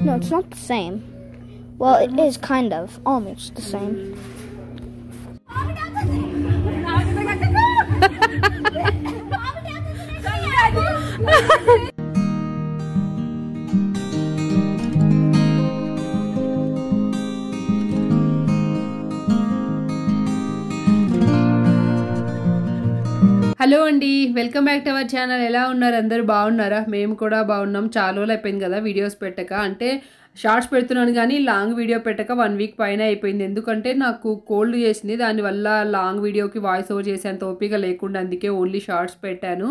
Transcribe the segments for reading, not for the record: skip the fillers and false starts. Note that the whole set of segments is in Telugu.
No, it's not the same. Well, it is kind of almost the same. Hello అండి, welcome back to our channel. ఎలా ఉన్నారు అందరూ? బాగున్నారా? మేము కూడా బాగున్నాం. చాలా రోజులు అయిపోయింది కదా వీడియోస్ పెట్టక. అంటే షార్ట్స్ పెడుతున్నాను కానీ లాంగ్ వీడియో పెట్టక 1 వీక్ పైన అయిపోయింది. ఎందుకంటే నాకు కోల్డ్ చేసింది, దానివల్ల లాంగ్ వీడియోకి వాయిస్ ఓవర్ చేసేంత ఓపిక లేకుండా, అందుకే ఓన్లీ షార్ట్స్ పెట్టాను.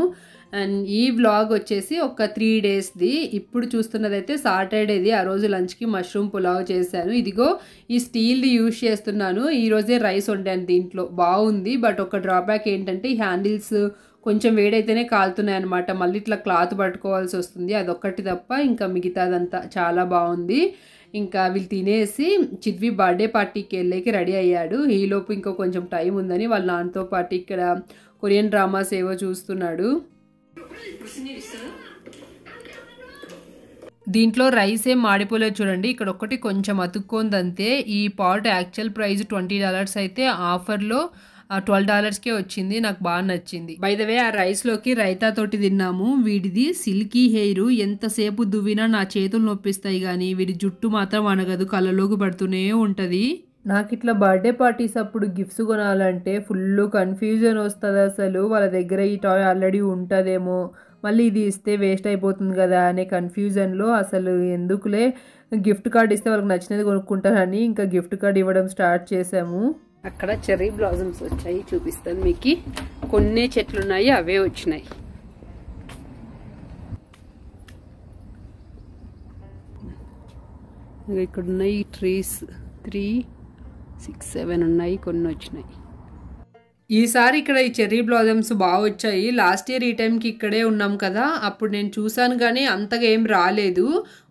అండ్ ఈ వ్లాగ్ వచ్చేసి ఒక 3 డేస్ది. ఇప్పుడు చూస్తున్నదైతే సాటర్డేది. ఆ రోజు లంచ్కి మష్రూమ్ పులావ్ చేశాను. ఇదిగో ఈ స్టీల్ది యూజ్ చేస్తున్నాను. ఈరోజే రైస్ వండాను దీంట్లో. బాగుంది, బట్ ఒక డ్రాబ్యాక్ ఏంటంటే ఈ హ్యాండిల్స్ కొంచెం వేడైతేనే కాలుతున్నాయి అనమాట. మళ్ళీ ఇట్లా క్లాత్ పట్టుకోవాల్సి వస్తుంది. అదొక్కటి తప్ప ఇంకా మిగతాదంతా చాలా బాగుంది. ఇంకా వీళ్ళు తినేసి చిద్వి బర్త్డే పార్టీకి వెళ్ళేకి రెడీ అయ్యాడు. ఈలోపు ఇంకా కొంచెం టైం ఉందని వాళ్ళ నాన్నతో పాటు ఇక్కడ కొరియన్ డ్రామాస్ ఏవో చూస్తున్నాడు. దీంట్లో రైస్ ఏం మాడిపోలేదు చూడండి. ఇక్కడ ఒకటి కొంచెం అతుక్కుందంతే. ఈ పాట్ యాక్చువల్ ప్రైస్ $20 అయితే ఆఫర్లో $12కే వచ్చింది. నాకు బాగా నచ్చింది. బై ద వే, ఆ రైస్లోకి రైతా తోటి తిన్నాము. వీడిది సిల్కీ హెయిర్, ఎంతసేపు దువ్వినా నా చేతులు నొప్పిస్తాయి కానీ వీడి జుట్టు మాత్రం అనగదు, కళ్ళలోకి పడుతూనే ఉంటుంది. నాకు ఇట్లా బర్త్డే పార్టీస్ అప్పుడు గిఫ్ట్స్ కొనాలంటే ఫుల్ కన్ఫ్యూజన్ వస్తుంది. అసలు వాళ్ళ దగ్గర ఈ టాయ్ ఆల్రెడీ ఉంటుందేమో, మళ్ళీ ఇది ఇస్తే వేస్ట్ అయిపోతుంది కదా అనే కన్ఫ్యూజన్లో అసలు ఎందుకులే, గిఫ్ట్ కార్డ్ ఇస్తే వాళ్ళకి నచ్చినది కొనుక్కుంటారని ఇంకా గిఫ్ట్ కార్డ్ ఇవ్వడం స్టార్ట్ చేసాము. అక్కడ చెర్రీ బ్లాజమ్స్ వచ్చాయి, చూపిస్తాను మీకు. కొన్ని చెట్లు ఉన్నాయి, అవే వచ్చినాయి. ఇక్కడ ఉన్నాయి ట్రీస్ 3, 6, 7 ఉన్నాయి, కొన్ని వచ్చినాయి. ఈసారి ఇక్కడ ఈ చెర్రీ బ్లాజమ్స్ బాగా వచ్చాయి. లాస్ట్ ఇయర్ ఈ టైంకి ఇక్కడే ఉన్నాం కదా, అప్పుడు నేను చూసాను కానీ అంతగా ఏం రాలేదు.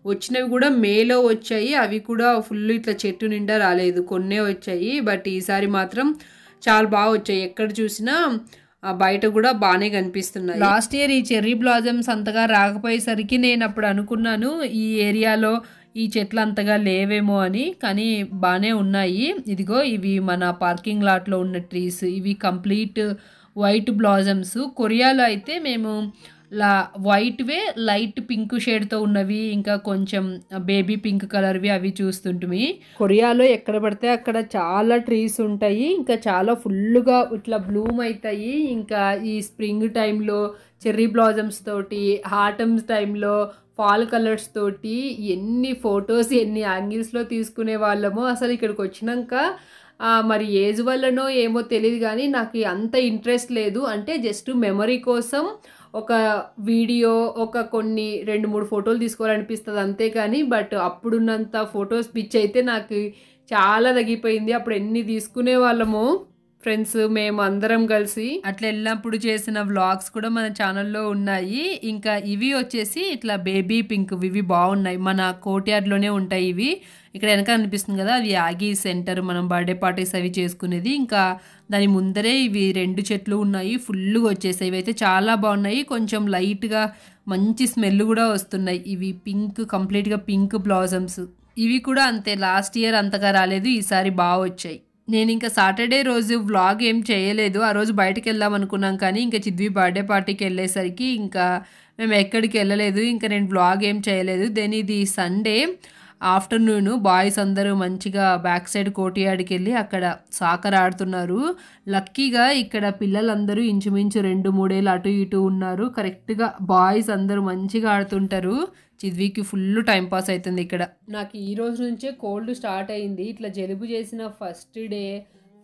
వచ్చినవి కూడా మేలో వచ్చాయి, అవి కూడా ఫుల్ ఇట్లా చెట్టు నిండా రాలేదు, కొన్నే వచ్చాయి. బట్ ఈసారి మాత్రం చాలా బాగా వచ్చాయి. ఎక్కడ చూసినా బయట కూడా బాగానే కనిపిస్తున్నాయి. లాస్ట్ ఇయర్ ఈ చెర్రీ బ్లాజమ్స్ అంతగా రాకపోయేసరికి నేను అప్పుడు అనుకున్నాను ఈ ఏరియాలో ఈ చెట్లు అంతగా లేవేమో అని, కానీ బాగానే ఉన్నాయి. ఇదిగో ఇవి మన పార్కింగ్ లాట్లో ఉన్న ట్రీస్. ఇవి కంప్లీట్ వైట్ బ్లాజమ్స్. కొరియాలో అయితే మేము వైట్వే లైట్ పింక్ షేడ్తో ఉన్నవి, ఇంకా కొంచెం బేబీ పింక్ కలర్వి అవి చూస్తుంటిమి. కొరియాలో ఎక్కడ పడితే అక్కడ చాలా ట్రీస్ ఉంటాయి, ఇంకా చాలా ఫుల్గా ఇట్లా బ్లూమ్ అవుతాయి. ఇంకా ఈ స్ప్రింగ్ టైంలో చెర్రీ బ్లాజమ్స్ తోటి, ఆటమ్స్ టైంలో ఫాల్ కలర్స్ తోటి ఎన్ని ఫొటోస్ ఎన్ని యాంగిల్స్లో తీసుకునే వాళ్ళమో. అసలు ఇక్కడికి వచ్చినాక మరి ఏజ్ వల్లనో ఏమో తెలియదు కానీ నాకు అంత ఇంట్రెస్ట్ లేదు. అంటే జస్ట్ మెమరీ కోసం ఒక వీడియో, ఒక కొన్ని 2-3 ఫోటోలు తీసుకోవాలనిపిస్తుంది అంతే. కానీ బట్ అప్పుడున్నంత ఫొటోస్ పిచ్ అయితే నాకు చాలా తగ్గిపోయింది. అప్పుడు ఎన్ని తీసుకునే వాళ్ళమో ఫ్రెండ్స్ మేము అందరం కలిసి. అట్లా వెళ్ళినప్పుడు చేసిన వ్లాగ్స్ కూడా మన ఛానల్లో ఉన్నాయి. ఇంకా ఇవి వచ్చేసి ఇట్లా బేబీ పింక్, ఇవి బాగున్నాయి. మన కోర్ట్యార్డ్లోనే ఉంటాయి ఇవి. ఇక్కడ వెనక అనిపిస్తుంది కదా, అది యాగీ సెంటర్, మనం బర్త్డే పార్టీస్ అవి చేసుకునేది. ఇంకా దాని ముందరే ఇవి 2 చెట్లు ఉన్నాయి, ఫుల్గా వచ్చేసాయి. ఇవి అయితే చాలా బాగున్నాయి, కొంచెం లైట్గా మంచి స్మెల్ కూడా వస్తున్నాయి. ఇవి పింక్, కంప్లీట్గా పింక్ బ్లాజమ్స్. ఇవి కూడా అంతే, లాస్ట్ ఇయర్ అంతగా రాలేదు, ఈసారి బాగా వచ్చాయి. నేను ఇంకా సాటర్డే రోజు వ్లాగ్ ఏం చేయలేదు. ఆ రోజు బయటకు వెళ్దాం అనుకున్నాం కానీ ఇంకా చిద్వి బర్త్డే పార్టీకి వెళ్ళేసరికి ఇంకా మేము ఎక్కడికి వెళ్ళలేదు. ఇంకా నేను వ్లాగ్ ఏం చేయలేదు. దెన్ ఇది సండే ఆఫ్టర్నూన్ బాయ్స్ అందరూ మంచిగా బ్యాక్ సైడ్ కోర్ట్యార్డ్కి వెళ్ళి అక్కడ సాకర్ ఆడుతున్నారు. లక్కీగా ఇక్కడ పిల్లలందరూ ఇంచుమించు 2-3 ఏళ్ళు అటు ఇటు ఉన్నారు. కరెక్ట్గా బాయ్స్ అందరూ మంచిగా ఆడుతుంటారు. చిద్వికి ఫుల్ టైంపాస్ అవుతుంది ఇక్కడ. నాకు ఈ రోజు నుంచే కోల్డ్ స్టార్ట్ అయింది. ఇట్లా జలుబు చేసిన ఫస్ట్ డే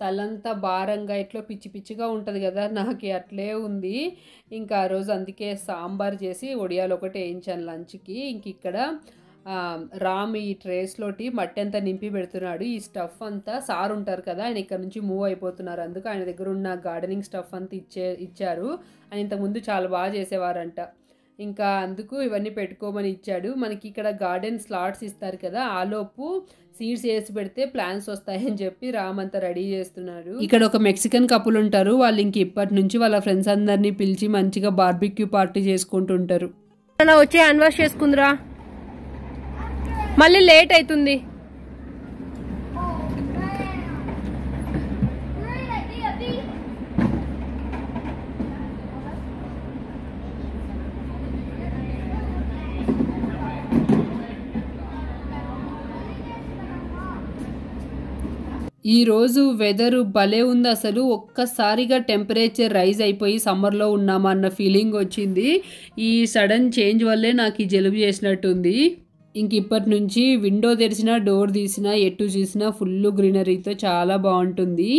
తలంతా భారంగా ఇట్లా పిచ్చి పిచ్చిగా ఉంటుంది కదా, నాకు అట్లే ఉంది. ఇంకా ఆ రోజు అందుకే సాంబార్ చేసి ఒడియాలు ఒకటి వేయించాను లంచ్కి. ఇంక ఇక్కడ రామ్ ఈ ట్రేస్లోటి మట్టి అంతా నింపి పెడుతున్నాడు. ఈ స్టఫ్ అంతా సార్ ఉంటారు కదా, ఆయన ఇక్కడ నుంచి మూవ్ అయిపోతున్నారు, అందుకు ఆయన దగ్గర ఉన్న గార్డెనింగ్ స్టఫ్ అంతా ఇచ్చారు. ఆయన ఇంతకుముందు చాలా బాగా చేసేవారంట. ఇంకా అందుకు ఇవన్నీ పెట్టుకోమని ఇచ్చాడు. మనకి ఇక్కడ గార్డెన్ స్లాట్స్ ఇస్తారు కదా, ఆలోపు సీడ్స్ వేసి పెడితే ప్లాంట్స్ వస్తాయని చెప్పి రామ్ అంతా రెడీ చేస్తున్నారు. ఇక్కడ ఒక మెక్సికన్ కపుల్ ఉంటారు, వాళ్ళు ఇంక ఇప్పటి నుంచి వాళ్ళ ఫ్రెండ్స్ అందరినీ పిలిచి మంచిగా బార్బిక్యూ పార్టీ చేసుకుంటుంటారు. వచ్చే హ్యాండ్ వాష్ చేసుకుందిరా, మళ్ళీ లేట్ అవుతుంది. ఈ రోజు వెదర్ భలే ఉంది అసలు. ఒక్కసారిగా టెంపరేచర్ రైజ్ అయిపోయి సమ్మర్లో ఉన్నామా అన్న ఫీలింగ్ వచ్చింది. ఈ సడన్ చేంజ్ వల్లే నాకు ఈ జలుబు చేసినట్టుంది. ఇంక ఇప్పటి నుంచి విండో తెరిచినా డోర్ తీసినా ఎటు చూసినా ఫుల్ గ్రీనరీతో చాలా బాగుంటుంది.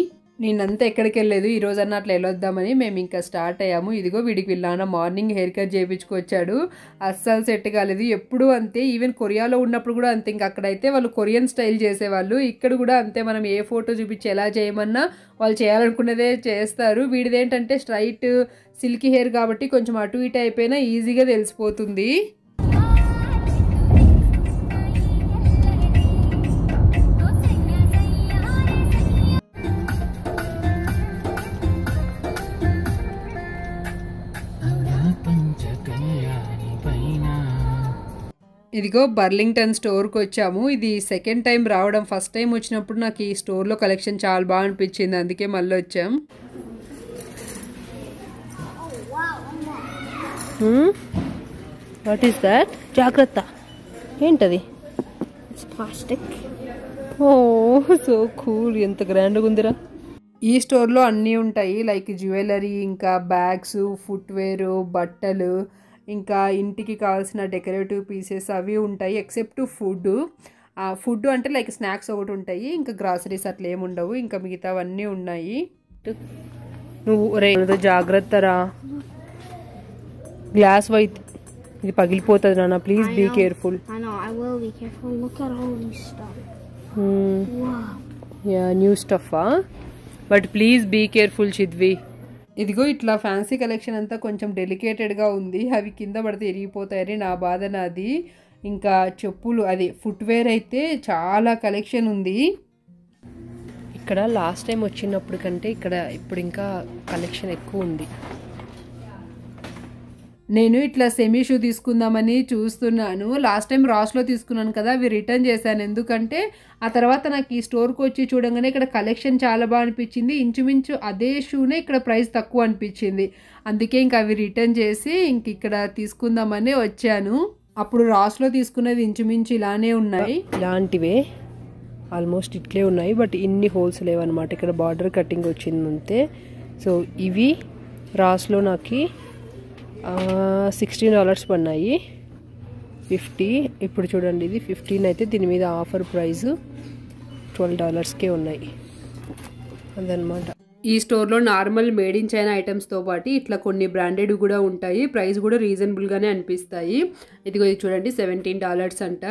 నేనంతా ఎక్కడికి వెళ్ళలేదు, ఈ రోజు అన్న అట్లా వెళ్ళొద్దామని మేము ఇంకా స్టార్ట్ అయ్యాము. ఇదిగో వీడికి వెళ్ళాను, మార్నింగ్ హెయిర్ కట్ చేయించుకొచ్చాడు, అస్సలు సెట్ కాలేదు. ఎప్పుడు అంతే, ఈవెన్ కొరియాలో ఉన్నప్పుడు కూడా అంతే. ఇంక అక్కడైతే వాళ్ళు కొరియన్ స్టైల్ చేసేవాళ్ళు, ఇక్కడ కూడా అంతే. మనం ఏ ఫోటో చూపించి ఎలా చేయమన్నా వాళ్ళు చేయాలనుకున్నదే చేస్తారు. వీడిదేంటంటే స్ట్రైట్ సిల్కీ హెయిర్ కాబట్టి కొంచెం అటు ఇటు అయిపోయినా ఈజీగా తెలిసిపోతుంది. ఇదిగో బర్లింగ్టన్ స్టోర్కి వచ్చాము. ఇది సెకండ్ టైం రావడం. ఫస్ట్ టైం వచ్చినప్పుడు నాకు ఈ స్టోర్లో కలెక్షన్ చాలా బాగా అనిపించింది, అందుకే మళ్ళీ వచ్చాం. What is that? జాగ్రత్త, ఏంటది? ప్లాస్టిక్. ఓ సో కూల్, ఎంత గ్రాండ్గా ఉందిరా. ఈ స్టోర్లో అన్నీ ఉంటాయి, లైక్ జ్యువెలరీ, ఇంకా బ్యాగ్స్, ఫుట్వేర్, బట్టలు, ఇంకా ఇంటికి కావాల్సిన డెకరేటివ్ పీసెస్ అవి ఉంటాయి. ఎక్సెప్ట్ ఫుడ్ అంటే లైక్ స్నాక్స్ ఒకటి ఉంటాయి, ఇంకా గ్రాసరీస్ అట్లా ఏమి ఉండవు. ఇంకా మిగతావన్నీ ఉన్నాయి. నువ్వు రే జాగ్రత్త రా, గ్లాస్ వైట్ ఇది పగిలిపోతుంది నాన్న, please be careful. New stuff, but please be careful Chidvi. ఇదిగో ఇట్లా ఫ్యాన్సీ కలెక్షన్ అంతా కొంచెం డెలికేటెడ్గా ఉంది, అవి కింద పడితే ఇరిగిపోతాయని నా బాధ నాది. ఇంకా చెప్పులు, అది ఫుట్వేర్ అయితే చాలా కలెక్షన్ ఉంది. ఇక్కడ లాస్ట్ టైం వచ్చినప్పుడు కంటే ఇక్కడ ఇప్పుడు ఇంకా కలెక్షన్ ఎక్కువ ఉంది. నేను ఇట్లా సెమీ షూ తీసుకుందామని చూస్తున్నాను. లాస్ట్ టైం రాస్లో తీసుకున్నాను కదా, అవి రిటర్న్ చేశాను. ఎందుకంటే ఆ తర్వాత నాకు ఈ స్టోర్కి వచ్చి చూడంగానే ఇక్కడ కలెక్షన్ చాలా బాగా అనిపించింది. ఇంచుమించు అదే షూనే ఇక్కడ ప్రైస్ తక్కువ అనిపించింది, అందుకే ఇంకా అవి రిటర్న్ చేసి ఇంక ఇక్కడ తీసుకుందామని వచ్చాను. అప్పుడు రాస్లో తీసుకున్నది ఇంచుమించు ఇలానే ఉన్నాయి, ఇలాంటివే ఆల్మోస్ట్ ఇట్లే ఉన్నాయి, బట్ ఇన్ని హోల్స్ లేవన్నమాట. ఇక్కడ బార్డర్ కటింగ్ వచ్చింది అంతే. సో ఇవి రాస్లో నాకు $16 పడినాయి, 50. ఇప్పుడు చూడండి ఇది 15 అయితే దీని మీద ఆఫర్ ప్రైస్ $12కే ఉన్నాయి అదనమాట. ఈ స్టోర్లో నార్మల్ మేడ్ ఇన్ చైనా ఐటమ్స్తో పాటు ఇట్లా కొన్ని బ్రాండెడ్ కూడా ఉంటాయి, ప్రైస్ కూడా రీజనబుల్గానే అనిపిస్తాయి. ఇదిగో ఇది చూడండి $17 అంట.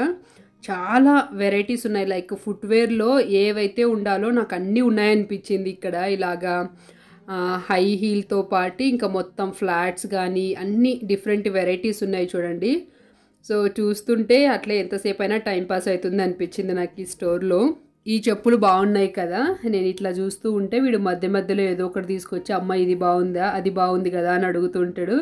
చాలా వెరైటీస్ ఉన్నాయి, లైక్ ఫుట్వేర్లో ఏవైతే ఉండాలో నాకు అన్నీ ఉన్నాయనిపించింది ఇక్కడ. ఇలాగా హై హీల్తో పాటు ఇంకా మొత్తం ఫ్లాట్స్ కానీ అన్ని డిఫరెంట్ వెరైటీస్ ఉన్నాయి చూడండి. సో చూస్తుంటే అట్లా ఎంతసేపు అయినా టైంపాస్ అవుతుంది అనిపించింది నాకు ఈ స్టోర్లో. ఈ చెప్పులు బాగున్నాయి కదా, నేను ఇట్లా చూస్తూ ఉంటే వీడు మధ్య మధ్యలో ఏదో ఒకటి తీసుకొచ్చి అమ్మ ఇది బాగుందా అది బాగుంది కదా అని అడుగుతుంటాడు.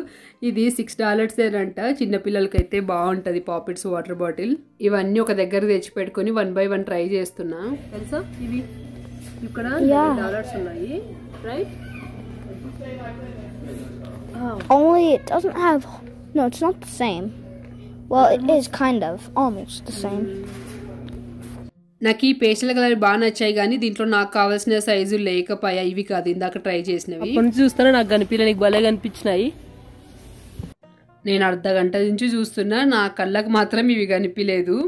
ఇది $6 అంట, చిన్నపిల్లలకైతే బాగుంటుంది. పాపిట్స్ వాటర్ బాటిల్ ఇవన్నీ ఒక దగ్గర తెచ్చి పెట్టుకొని 1 by 1 ట్రై చేస్తున్నా. తెలుసా ఇవి ఇక్కడ $11 ఉన్నాయి, right? Only it doesn't have. No, it's not the same. Well, it is kind of almost the same. నాకు ఈ పేస్టల్ కలర్ బాగా నచ్చాయి, కానీ దీంట్లో నాకు కావాల్సిన సైజు లేకపోయా. ఇవి కాదు ఇందాక ట్రై చేసినవి. చూస్తాను నాకు కనిపించలే, నీకు భలే కనిపించినాయి. నేను అర్ధ గంట నుంచి చూస్తున్నా, నా కళ్ళకు మాత్రం ఇవి కనిపించలేదు.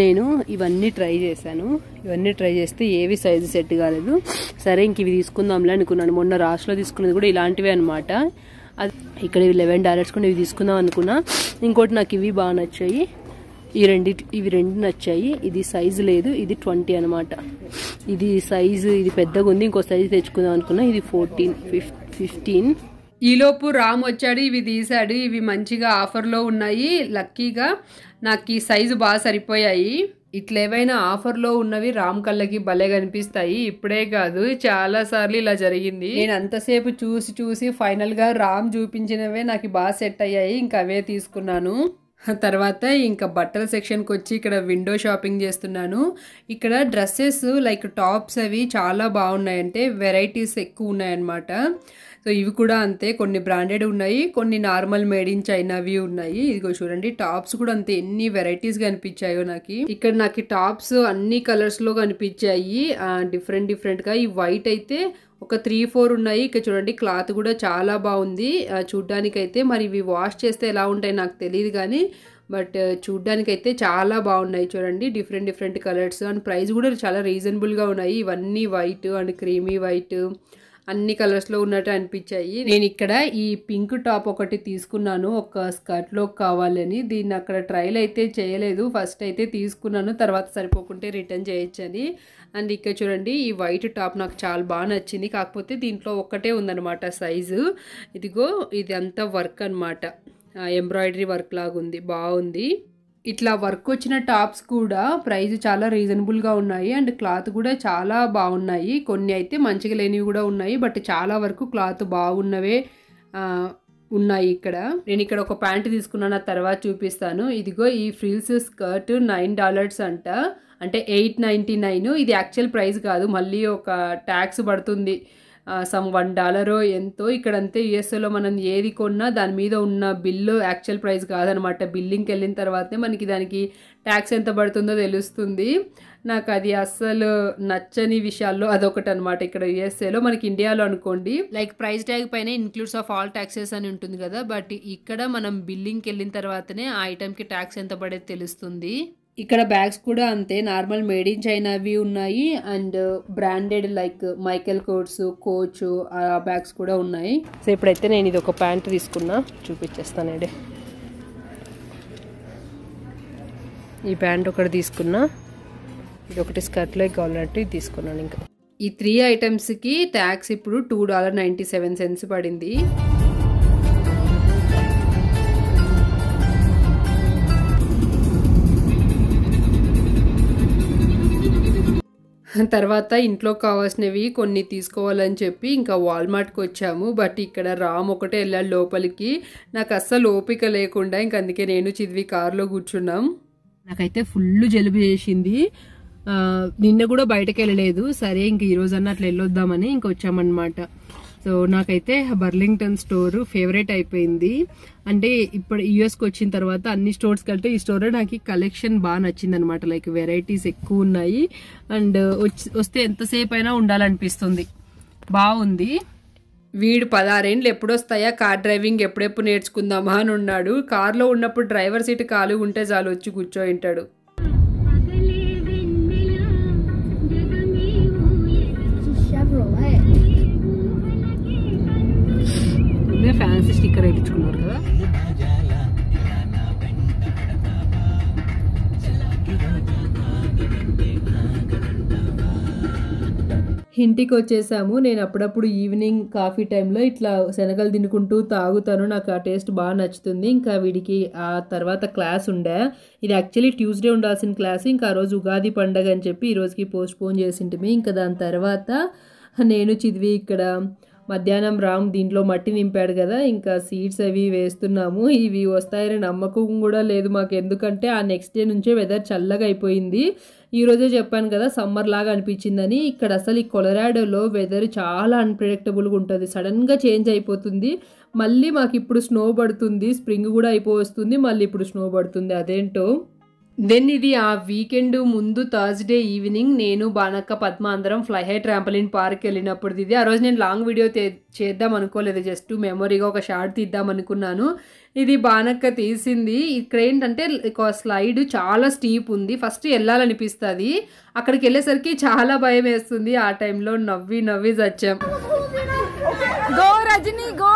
నేను ఇవన్నీ ట్రై చేశాను, ఇవన్నీ ట్రై చేస్తే ఏవి సైజు సెట్ కాలేదు. సరే ఇంక ఇవి తీసుకుందాంలే అనుకున్నాను. మొన్న రాష్లో తీసుకున్నది కూడా ఇలాంటివే అనమాట. అది ఇక్కడ ఇవి $11 కూడా ఇవి తీసుకుందాం అనుకున్నా. ఇంకోటి నాకు ఇవి బాగా నచ్చాయి, ఇవి రెండు నచ్చాయి. ఇది సైజు లేదు, ఇది 20 అనమాట. ఇది సైజు ఇది పెద్దగా ఉంది, ఇంకో సైజు తెచ్చుకుందాం అనుకున్నా. ఇది 14, 15. ఈలోపు రామ్ వచ్చాడు, ఇవి తీసాడు. ఇవి మంచిగా ఆఫర్లో ఉన్నాయి. లక్కీగా నాకు ఈ సైజు బాగా సరిపోయాయి. ఇట్లా ఏవైనా ఆఫర్లో ఉన్నవి రామ్ కళ్ళకి భలే కనిపిస్తాయి. ఇప్పుడే కాదు, చాలా సార్లు ఇలా జరిగింది. నేను అంతసేపు చూసి ఫైనల్గా రామ్ చూపించినవే నాకు బాగా సెట్ అయ్యాయి. ఇంకా అవే తీసుకున్నాను. తర్వాత ఇంకా బట్టల సెక్షన్కి వచ్చి ఇక్కడ విండో షాపింగ్ చేస్తున్నాను. ఇక్కడ డ్రెస్సెస్ లైక్ టాప్స్ అవి చాలా బాగున్నాయి, అంటే వెరైటీస్ ఎక్కువ ఉన్నాయన్నమాట. సో ఇవి కూడా అంతే, కొన్ని బ్రాండెడ్ ఉన్నాయి, కొన్ని నార్మల్ మేడ్ ఇన్ చైనావి ఉన్నాయి. ఇదిగో చూడండి, టాప్స్ కూడా అంతే, ఎన్ని వెరైటీస్ కనిపించాయో నాకు. ఇక్కడ నాకు టాప్స్ అన్ని కలర్స్లో కనిపించాయి, డిఫరెంట్గా. ఈ వైట్ అయితే ఒక 3-4 ఉన్నాయి. ఇక్కడ చూడండి, క్లాత్ కూడా చాలా బాగుంది చూడ్డానికైతే. మరి ఇవి వాష్ చేస్తే ఎలా ఉంటాయి నాకు తెలియదు కానీ, బట్ చూడ్డానికైతే చాలా బాగున్నాయి. చూడండి, డిఫరెంట్ కలర్స్ అండ్ ప్రైస్ కూడా చాలా రీజనబుల్గా ఉన్నాయి. ఇవన్నీ వైట్ అండ్ క్రీమీ వైట్ అన్ని కలర్స్లో ఉన్నట్టు అనిపించాయి. నేను ఇక్కడ ఈ పింక్ టాప్ ఒకటి తీసుకున్నాను, ఒక స్కర్ట్లో కావాలని. దీన్ని అక్కడ ట్రైల్ అయితే చేయలేదు, ఫస్ట్ అయితే తీసుకున్నాను, తర్వాత సరిపోకుంటే రిటర్న్ చేయొచ్చని. అండ్ ఇక్కడ చూడండి, ఈ వైట్ టాప్ నాకు చాలా బాగా నచ్చింది. కాకపోతే దీంట్లో ఒక్కటే ఉందన్నమాట సైజు. ఇదిగో ఇది అంతా వర్క్ అనమాట, ఎంబ్రాయిడరీ వర్క్ లాగా ఉంది, బాగుంది. ఇట్లా వర్క్ వచ్చిన టాప్స్ కూడా ప్రైస్ చాలా రీజనబుల్గా ఉన్నాయి అండ్ క్లాత్ కూడా చాలా బాగున్నాయి. కొన్ని అయితే మంచిగా లేనివి కూడా ఉన్నాయి, బట్ చాలా వరకు క్లాత్ బాగున్నవే ఉన్నాయి. ఇక్కడ నేను ఇక్కడ ఒక ప్యాంట్ తీసుకున్నాను, ఆ తర్వాత చూపిస్తాను. ఇదిగో ఈ ఫ్రిల్స్ స్కర్ట్ $9 అంట, అంటే $8.99. ఇది యాక్చువల్ ప్రైస్ కాదు, మళ్ళీ ఒక ట్యాక్స్ పడుతుంది, సమ్ $1 ఎంతో. ఇక్కడంతే యూఎస్ఏలో మనం ఏది కొన్నా దాని మీద ఉన్న బిల్లు యాక్చువల్ ప్రైస్ కాదనమాట. బిల్లింగ్కి వెళ్ళిన తర్వాతే మనకి దానికి ట్యాక్స్ ఎంత పడుతుందో తెలుస్తుంది. నాకు అది అస్సలు నచ్చని విషయాల్లో అదొకటి అనమాట. ఇక్కడ యూఎస్ఏలో, మనకి ఇండియాలో అనుకోండి లైక్ ప్రైస్ ట్యాగ్ పైన ఇన్క్లూడ్స్ ఆఫ్ ఆల్ ట్యాక్సెస్ అని ఉంటుంది కదా, బట్ ఇక్కడ మనం బిల్లింగ్కి వెళ్ళిన తర్వాతనే ఆ ఐటమ్కి ట్యాక్స్ ఎంత పడేది తెలుస్తుంది. ఇక్కడ బ్యాగ్స్ కూడా అంతే, నార్మల్ మేడ్ ఇన్ చైనావి ఉన్నాయి and branded like Michael course, coach ఆ బ్యాగ్స్ కూడా ఉన్నాయి. సో ఇప్పుడైతే నేను ఇది ఒక ప్యాంట్ తీసుకున్నా, చూపించేస్తానండి. ఈ ప్యాంట్ ఒకటి తీసుకున్నా, ఇది ఒకటి స్కర్ట్లో కావాలంటే ఇది తీసుకున్నాను. ఇంకా ఈ 3 ఐటమ్స్కి ట్యాక్స్ ఇప్పుడు $2.97 పడింది. తర్వాత ఇంట్లో కావాల్సినవి కొన్ని తీసుకోవాలని చెప్పి ఇంకా వాల్మార్ట్కి వచ్చాము. బట్ ఇక్కడ రామ్ ఒకటే వెళ్ళాడు లోపలికి, నాకు అస్సలు ఓపిక లేకుండా ఇంక అందుకే నేను చిదివి కారులో కూర్చున్నాం. నాకైతే ఫుల్ జలుబు చేసింది, నిన్న కూడా బయటకు వెళ్ళలేదు. సరే ఇంక ఈరోజన్నా అట్లా వెళ్ళొద్దామని ఇంక వచ్చామన్నమాట. సో నాకైతే బర్లింగ్టన్ స్టోర్ ఫేవరెట్ అయిపోయింది. అంటే ఇప్పుడు యూఎస్కి వచ్చిన తర్వాత అన్ని స్టోర్స్ కంటే ఈ స్టోర్ నాకు కలెక్షన్ బాగా నచ్చింది అనమాట. లైక్ వెరైటీస్ ఎక్కువ ఉన్నాయి అండ్ వస్తే ఎంతసేపు అయినా ఉండాలనిపిస్తుంది, బాగుంది. వీడు 16 ఏళ్ళు ఎప్పుడొస్తాయా కార్ డ్రైవింగ్, ఎప్పుడెప్పుడు నేర్చుకుందామా అని ఉన్నాడు. కార్లో ఉన్నప్పుడు డ్రైవర్ సీట్ ఖాళీ ఉంటే చాలు, వచ్చి కూర్చోయింటాడు. ఫ్యాన్సీ స్టిక్కర్ వేయించుకున్నారు కదా. ఇంటికి వచ్చేసాము. నేను అప్పుడప్పుడు ఈవినింగ్ కాఫీ టైంలో ఇట్లా శనగలు తినుకుంటూ తాగుతాను, నాకు ఆ టేస్ట్ బాగా నచ్చుతుంది. ఇంకా వీడికి ఆ తర్వాత క్లాస్ ఉండే, ఇది యాక్చువల్లీ ట్యూస్డే ఉండాల్సిన క్లాస్, ఇంకా ఆ రోజు ఉగాది పండగ అని చెప్పి ఈ రోజుకి పోస్ట్పోన్ చేసింటిమి. ఇంకా దాని తర్వాత నేను చిదివి ఇక్కడ మధ్యాహ్నం రామ్ దీంట్లో మట్టి నింపాడు కదా, ఇంకా సీడ్స్ అవి వేస్తున్నాము. ఇవి వస్తాయని నమ్మకం కూడా లేదు మాకు, ఎందుకంటే ఆ నెక్స్ట్ డే నుంచే వెదర్ చల్లగా అయిపోయింది. ఈరోజే చెప్పాను కదా సమ్మర్ లాగా అనిపించిందని. ఇక్కడ అసలు ఈ కొలరాడోలో వెదర్ చాలా అన్ప్రెడిక్టబుల్గా ఉంటుంది, సడన్గా చేంజ్ అయిపోతుంది. మళ్ళీ మాకు ఇప్పుడు స్నో పడుతుంది, స్ప్రింగ్ కూడా అయిపోతుంది, మళ్ళీ ఇప్పుడు స్నో పడుతుంది, అదేంటో. దెన్ ఇది ఆ వీకెండ్ ముందు థర్స్డే ఈవినింగ్ నేను బానక్క పద్మ అందరం ఫ్లై హై ట్రాంపలిన్ పార్క్ వెళ్ళినప్పుడు ఇది. ఆ రోజు నేను లాంగ్ వీడియో చేద్దాం అనుకోలేదు, జస్ట్ మెమొరీగా ఒక షార్ట్ తీద్దాం అనుకున్నాను. ఇది బానక్క తీసింది. ఇక్కడ ఏంటంటే ఒక స్లైడ్ చాలా స్టీప్ ఉంది, ఫస్ట్ వెళ్ళాలనిపిస్తుంది, అక్కడికి వెళ్ళేసరికి చాలా భయం వేస్తుంది. ఆ టైంలో నవ్వి చచ్చాం. Go Rajani go.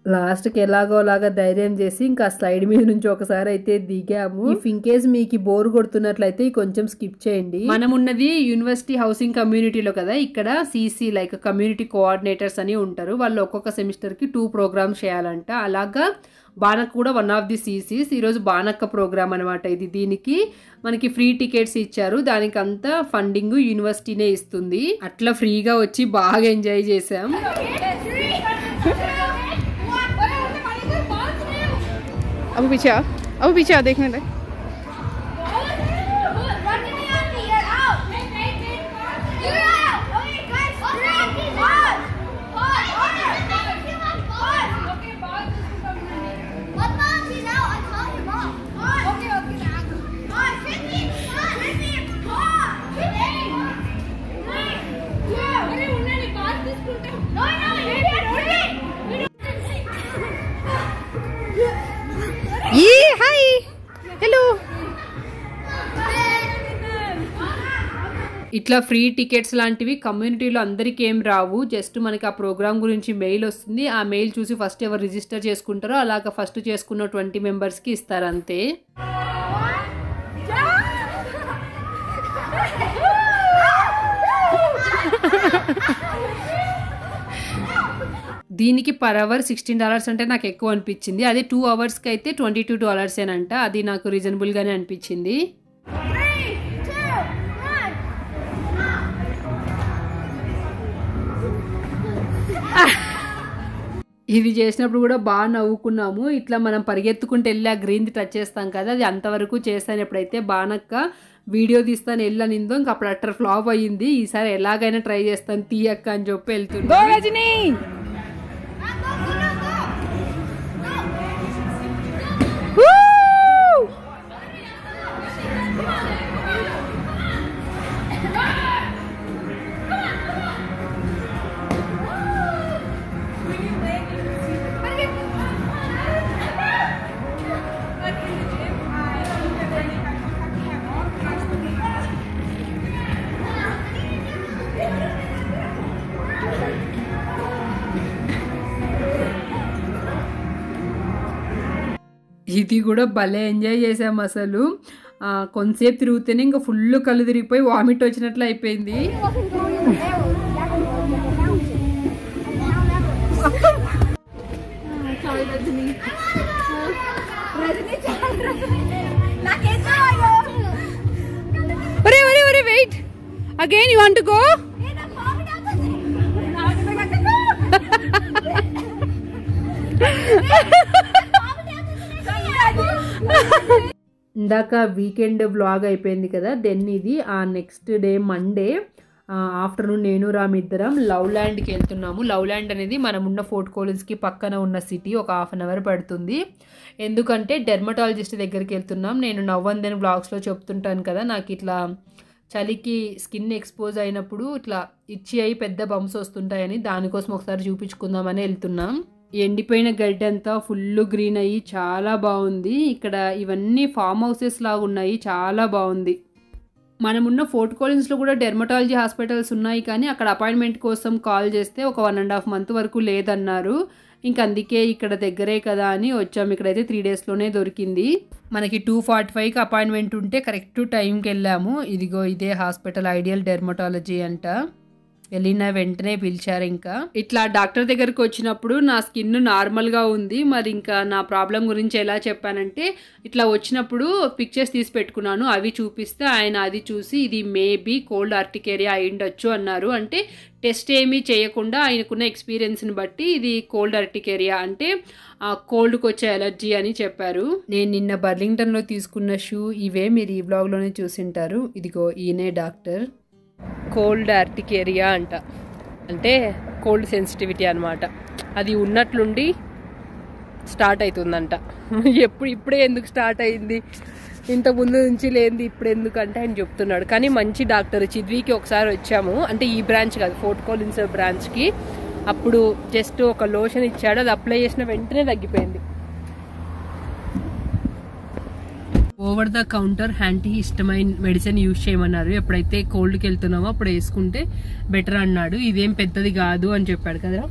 లాస్ట్కి ఎలాగోలాగా ధైర్యం చేసి ఇంకా స్లైడ్ మీద నుంచి ఒకసారి అయితే దిగాము. ఇఫ్ ఇన్ కేస్ మీకు బోర్ కొడుతున్నట్లయితే కొంచెం స్కిప్ చేయండి. మనం ఉన్నది యూనివర్సిటీ హౌసింగ్ కమ్యూనిటీలో కదా. ఇక్కడ సిసి లైక్ కమ్యూనిటీ కోఆర్డినేటర్స్ అని ఉంటారు. వాళ్ళు ఒక్కొక్క సెమిస్టర్ కి 2 ప్రోగ్రామ్స్ చేయాలంట. అలాగా బానక్క కూడా వన్ ఆఫ్ ది సిసిస్. ఈరోజు బానక్క ప్రోగ్రామ్ అనమాట ఇది. దీనికి మనకి ఫ్రీ టికెట్స్ ఇచ్చారు. దానికి అంతా ఫండింగ్ యూనివర్సిటీనే ఇస్తుంది. అట్లా ఫ్రీగా వచ్చి బాగా ఎంజాయ్ చేసాం. अब पीछे देखने दे. Hi hello. ఇట్లా ఫ్రీ టికెట్స్ లాంటివి కమ్యూనిటీలో అందరికీ ఏం రావు. జస్ట్ మనకి ఆ ప్రోగ్రామ్ గురించి మెయిల్ వస్తుంది. ఆ మెయిల్ చూసి ఫస్ట్ ఎవరు రిజిస్టర్ చేసుకుంటారో అలాగా ఫస్ట్ చేసుకున్న 20 మెంబర్స్కి ఇస్తారు అంతే. దీనికి పర్ అవర్ $16 అంటే నాకు ఎక్కువ అనిపించింది. అదే 2 అవర్స్కి అయితే $22 అది నాకు రీజనబుల్గానే అనిపించింది. ఇది చేసినప్పుడు కూడా బాగా నవ్వుకున్నాము. ఇట్లా మనం పరిగెత్తుకుంటూ వెళ్ళి ఆ గ్రీన్ టచ్ చేస్తాం కదా, అది అంతవరకు చేస్తాను. ఎప్పుడైతే బానక్క వీడియో తీస్తాను వెళ్ళనిందో ఇంకా అప్పుడు అట్టర్ ఫ్లాప్ అయ్యింది. ఈసారి ఎలాగైనా ట్రై చేస్తాను తీయక్క అని చెప్పి వెళ్తుంది. ఇది కూడా భలే ఎంజాయ్ చేసాం అసలు. కొంతసేపు తిరుగుతూనే ఇంకా ఫుల్ కళ్ళు తిరిగిపోయి వామిట్ వచ్చినట్లు అయిపోయింది. Wait again you want to go. ఇందాక వీకెండ్ బ్లాగ్ అయిపోయింది కదా, దెన్ ఇది ఆ నెక్స్ట్ డే మండే ఆఫ్టర్నూన్ నేను రామిద్దరం లవ్ ల్యాండ్కి వెళ్తున్నాము. లవ్ ల్యాండ్ అనేది మనం ఉన్న ఫోర్ట్ కోలిన్స్కి పక్కన ఉన్న సిటీ. ఒక 1/2 అవర్ పడుతుంది. ఎందుకంటే డెర్మటాలజిస్ట్ దగ్గరికి వెళ్తున్నాం. నేను నవ్వందని బ్లాగ్స్లో చెప్తుంటాను కదా, నాకు ఇట్లా చలికి స్కిన్ ఎక్స్పోజ్ అయినప్పుడు ఇట్లా ఇచ్చి అయి పెద్ద బంప్స్ వస్తుంటాయని, దానికోసం ఒకసారి చూపించుకుందామని వెళ్తున్నాం. ఎండిపోయిన గడ్డి అంతా ఫుల్ గ్రీన్ అయ్యి చాలా బాగుంది. ఇక్కడ ఇవన్నీ ఫామ్ హౌసెస్ లాగా ఉన్నాయి, చాలా బాగుంది. మనమున్న ఫోర్ట్ కోలిన్స్లో కూడా డెర్మటాలజీ హాస్పిటల్స్ ఉన్నాయి, కానీ అక్కడ అపాయింట్మెంట్ కోసం కాల్ చేస్తే ఒక 1.5 month వరకు లేదన్నారు. ఇంక అందుకే ఇక్కడ దగ్గరే కదా అని వచ్చాము. ఇక్కడైతే 3 daysలోనే దొరికింది. మనకి 2:45కి అపాయింట్మెంట్ ఉంటే కరెక్ట్ టైంకి వెళ్ళాము. ఇదిగో ఇదే హాస్పిటల్, ఐడియల్ డెర్మటాలజీ అంట. వెళ్ళిన వెంటనే పిలిచారు. ఇంకా ఇట్లా డాక్టర్ దగ్గరికి వచ్చినప్పుడు నా స్కిన్ నార్మల్గా ఉంది. మరి ఇంకా నా ప్రాబ్లం గురించి ఎలా చెప్పానంటే, ఇట్లా వచ్చినప్పుడు పిక్చర్స్ తీసి పెట్టుకున్నాను, అవి చూపిస్తే ఆయన అది చూసి ఇది మేబీ కోల్డ్ ఆర్టికేరియా అయి ఉండొచ్చు అన్నారు. అంటే టెస్ట్ ఏమీ చేయకుండా ఆయనకున్న ఎక్స్పీరియన్స్ని బట్టి ఇది కోల్డ్ ఆర్టికేరియా అంటే కోల్డ్కి వచ్చే ఎలర్జీ అని చెప్పారు. నేను నిన్న బర్లింగ్టన్లో తీసుకున్న షూ ఇవే, మీరు ఈ బ్లాగ్లోనే చూసింటారు. ఇదిగో ఈయనే డాక్టర్. కోల్డ్ ఆర్టికేరియా అంట, అంటే కోల్డ్ సెన్సిటివిటీ అనమాట. అది ఉన్నట్లుండి స్టార్ట్ అవుతుందంట. ఇప్పుడే ఎందుకు స్టార్ట్ అయింది, ఇంత ముందు నుంచి లేనిది ఇప్పుడు ఎందుకంటే ఆయన చెప్తున్నాడు. కానీ మంచి డాక్టర్. చిద్వీకి ఒకసారి వచ్చాము, అంటే ఈ బ్రాంచ్ కాదు, ఫోర్ట్ కోలిన్స్ బ్రాంచ్కి. అప్పుడు జస్ట్ ఒక లోషన్ ఇచ్చాడు, అది అప్లై చేసిన వెంటనే తగ్గిపోయింది. Over the counter anti histamine medicine use చేయమన్నారు. ఎప్పుడైతే కోల్డ్కి వెళ్తున్నామో అప్పుడు వేసుకుంటే బెటర్ అన్నాడు. ఇదేం పెద్దది కాదు అని చెప్పాడు కదా.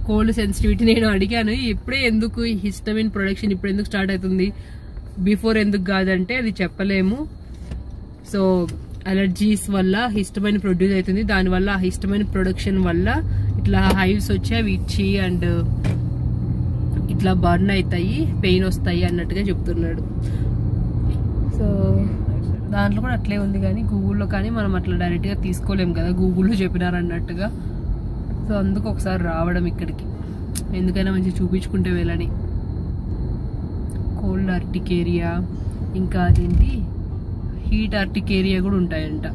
కోల్డ్ సెన్సిటివిటీ నేను అడిగాను, ఇప్పుడే ఎందుకు ఈ హిస్టమైన్ ప్రొడక్షన్ ఇప్పుడు ఎందుకు స్టార్ట్ అవుతుంది, బిఫోర్ ఎందుకు కాదంటే అది చెప్పలేము. సో అలర్జీస్ వల్ల హిస్టమైన్ ప్రొడ్యూస్ అవుతుంది, దానివల్ల ఆ హిస్టమైన్ ప్రొడక్షన్ వల్ల ఇట్లా హైవ్స్ వచ్చి అవి ఇచ్చి అండ్ ఇట్లా బర్న్ అవుతాయి, పెయిన్ వస్తాయి అన్నట్టుగా చెప్తున్నాడు. సో దాంట్లో కూడా అట్లే ఉంది, కానీ గూగుల్లో కానీ మనం అట్లా డైరెక్ట్గా తీసుకోలేము కదా, గూగుల్లో చెప్పినారు అన్నట్టుగా. సో అందుకు ఒకసారి రావడం ఇక్కడికి, ఎందుకైనా మంచిగా చూపించుకుంటే వెళ్ళని. కోల్డ్ ఆర్టికేరియా, ఇంకా అదేంటి హీట్ ఆర్టికేరియా కూడా ఉంటాయంట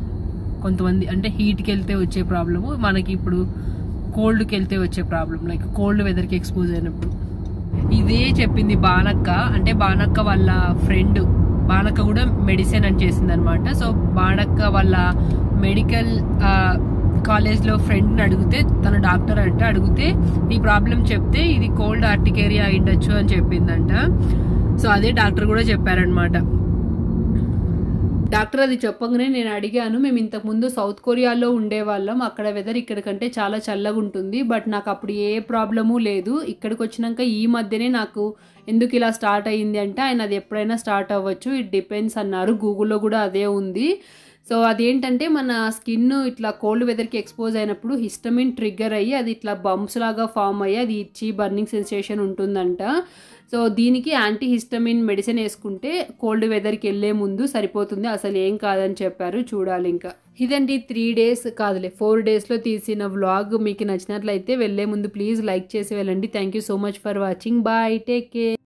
కొంతమంది. అంటే హీట్కి వెళ్తే వచ్చే ప్రాబ్లము, మనకి ఇప్పుడు కోల్డ్కి వెళ్తే వచ్చే ప్రాబ్లం, లైక్ కోల్డ్ వెదర్కి ఎక్స్పోజ్ అయినప్పుడు. ఇదే చెప్పింది బానక్క. అంటే బానక్క వాళ్ళ ఫ్రెండ్, బానక్క కూడా మెడిసిన్ అని చేసింది అనమాట. సో బానక్క వాళ్ళ మెడికల్ కాలేజ్లో ఫ్రెండ్ని అడిగితే, తన డాక్టర్ అంటే అడిగితే ఈ ప్రాబ్లం చెప్తే ఇది కోల్డ్ ఆర్టికేరియా అయిండొచ్చు అని చెప్పిందంట. సో అదే డాక్టర్ కూడా చెప్పారనమాట. డాక్టర్ అది చెప్పగానే నేను అడిగాను, మేము ఇంతకుముందు సౌత్ కొరియాలో ఉండేవాళ్ళం, అక్కడ వెదర్ ఇక్కడ కంటే చాలా చల్లగా ఉంటుంది, బట్ నాకు అప్పుడు ఏ ప్రాబ్లము లేదు, ఇక్కడికి వచ్చినాక ఈ మధ్యనే నాకు ఎందుకు ఇలా స్టార్ట్ అయ్యింది అంటే, ఆయన అది ఎప్పుడైనా స్టార్ట్ అవ్వచ్చు, ఇట్ డిపెండ్స్ అన్నారు. గూగుల్లో కూడా అదే ఉంది. సో అదేంటంటే మన స్కిన్ ఇట్లా కోల్డ్ వెదర్కి ఎక్స్పోజ్ అయినప్పుడు హిస్టమిన్ ట్రిగ్గర్ అయ్యి అది ఇట్లా బంప్స్ లాగా ఫామ్ అయ్యి అది ఇచ్చి బర్నింగ్ సెన్సేషన్ ఉంటుందంట. సో దీనికి యాంటీ హిస్టమిన్ మెడిసిన్ వేసుకుంటే కోల్డ్ వెదర్కి వెళ్ళే ముందు సరిపోతుంది, అసలు ఏం కాదని చెప్పారు. చూడాలి ఇంకా. ఇదండి 3 days కాదులే 4 daysలో తీసిన వ్లాగ్. మీకు నచ్చినట్లయితే వెళ్ళే ముందు ప్లీజ్ లైక్ చేసి వెళ్ళండి. Thank you so much for watching. Bye, take care.